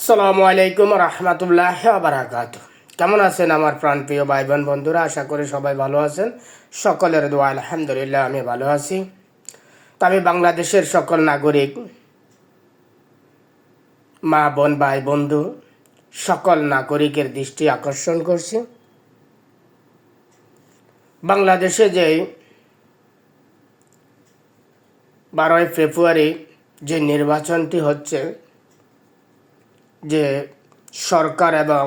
আসসালামু আলাইকুম রহমতুল্লাহ বারাকাত। কেমন আছেন আমার প্রাণপ্রিয় ভাই বোন বন্ধুরা? আশা করি সবাই ভালো আছেন। সকলের দোয়া আলহামদুলিল্লাহ আমি ভালো আছি। তো আমি বাংলাদেশের সকল নাগরিক মা বোন ভাই বন্ধু সকল নাগরিকের দৃষ্টি আকর্ষণ করছি, বাংলাদেশে যে 12ই ফেব্রুয়ারি যে নির্বাচনটি হচ্ছে, যে সরকার এবং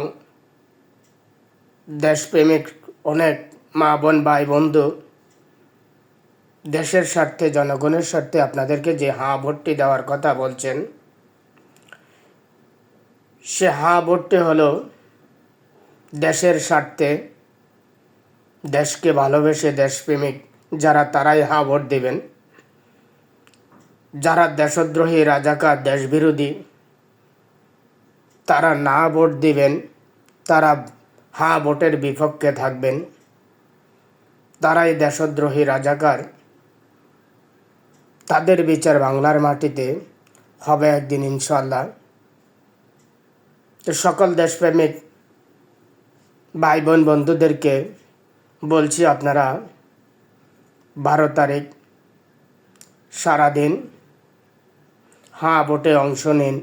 দেশপ্রেমিক অনেক মা বোন ভাই বন্ধু দেশের স্বার্থে জনগণের স্বার্থে আপনাদেরকে যে ভোটটি দেওয়ার কথা বলছেন, সে ভোটটি হলো দেশের স্বার্থে, দেশকে ভালোবেসে দেশপ্রেমিক যারা তারাই ভোট দেবেন। যারা দেশদ্রোহী রাজাকার দেশবিরোধী তারা না ভোট দিবেন, তারা ভোটের বিপক্ষে থাকবেন, তারাই দেশদ্রোহী রাজাকার। তাদের বিচার বাংলার মাটিতে হবে একদিন ইনশাল্লাহ। তো সকল দেশপ্রেমিক ভাই বোন বন্ধুদেরকে বলছি, আপনারা 12 তারিখ সারাদিন ভোটে অংশ নিন।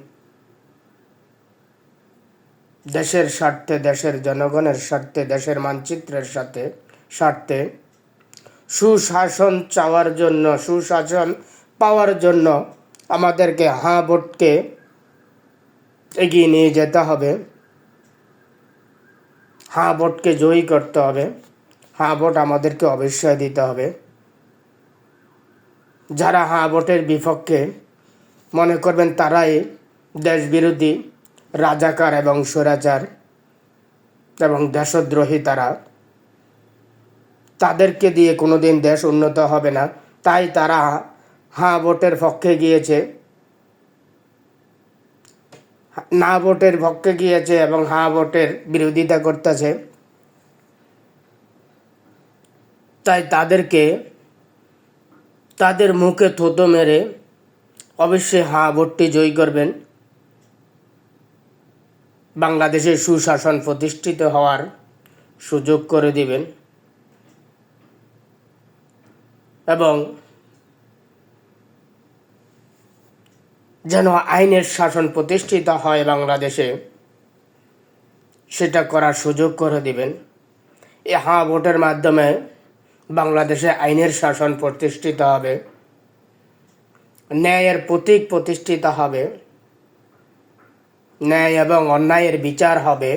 দেশের স্বার্থে, দেশের জনগণের স্বার্থে, দেশের মানচিত্রের স্বার্থে সুশাসন চাওয়ার জন্য, সুশাসন পাওয়ার জন্য আমাদেরকে ভোটকে এগিয়ে নিয়ে যেতে হবে। ভোটকে জয়ী করতে হবে। ভোট আমাদেরকে অবশ্যই দিতে হবে। যারা ভোটের বিপক্ষে মনে করবেন তারাই দেশবিরোধী রাজাকার এবং স্বৈরাচার এবং দেশদ্রোহী, তাদেরকে দিয়ে কোনোদিন দেশ উন্নত হবে না। তাই তারা ভোটের পক্ষে গিয়েছে, না ভোটের পক্ষে গিয়েছে এবং ভোটের বিরোধিতা করতেছে। তাই তাদেরকে তাদের মুখে থুতো মেরে অবশ্যই ভোটটি জয়ী করবেন। বাংলাদেশে সুশাসন প্রতিষ্ঠিত হওয়ার সুযোগ করে দিবেন এবং যেন আইনের শাসন প্রতিষ্ঠিত হয় বাংলাদেশে, সেটা করার সুযোগ করে দিবেন। এই ভোটের মাধ্যমে বাংলাদেশে আইনের শাসন প্রতিষ্ঠিত হবে, ন্যায়ের প্রতীক প্রতিষ্ঠিত হবে, ন্যায় এবং অন্যায়ের বিচার হবে।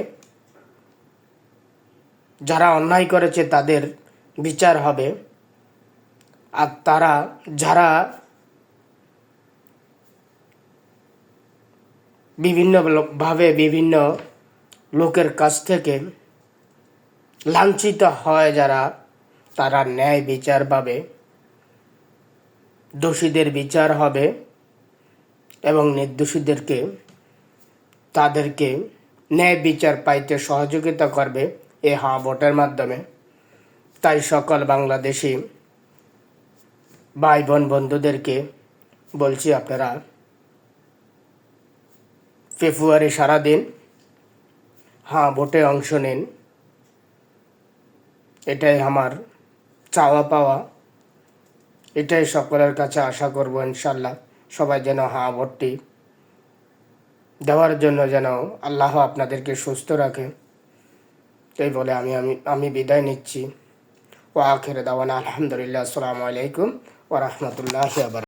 যারা অন্যায় করেছে তাদের বিচার হবে। আর যারা বিভিন্নভাবে বিভিন্ন লোকের কাছ থেকে লাঞ্ছিত হয়, তারা ন্যায় বিচার পাবে, দোষীদের বিচার হবে এবং নির্দোষীদেরকে তাদেরকে ন্যায় বিচার পাইতে সহযোগিতা করবে এই ভোটের মাধ্যমে। তাই সকল বাংলাদেশি ভাই বোন বন্ধুদেরকে বলছি, আপনারা ফেব্রুয়ারি সারাদিন ভোটে অংশ নিন। এটাই আমার চাওয়া পাওয়া, এটাই সকলের কাছে আশা করব ইনশাল্লাহ। সবাই যেন ভোটটি দেওয়ার জন্য যেন আল্লাহ আপনাদেরকে সুস্থ রাখে। তাই বলে আমি বিদায় নিচ্ছি। ও আখির দাওয়ানা আলহামদুলিল্লাহ। আসসালামু আলাইকুম ওয়া রাহমাতুল্লাহি ওয়া বারাকাতুহু।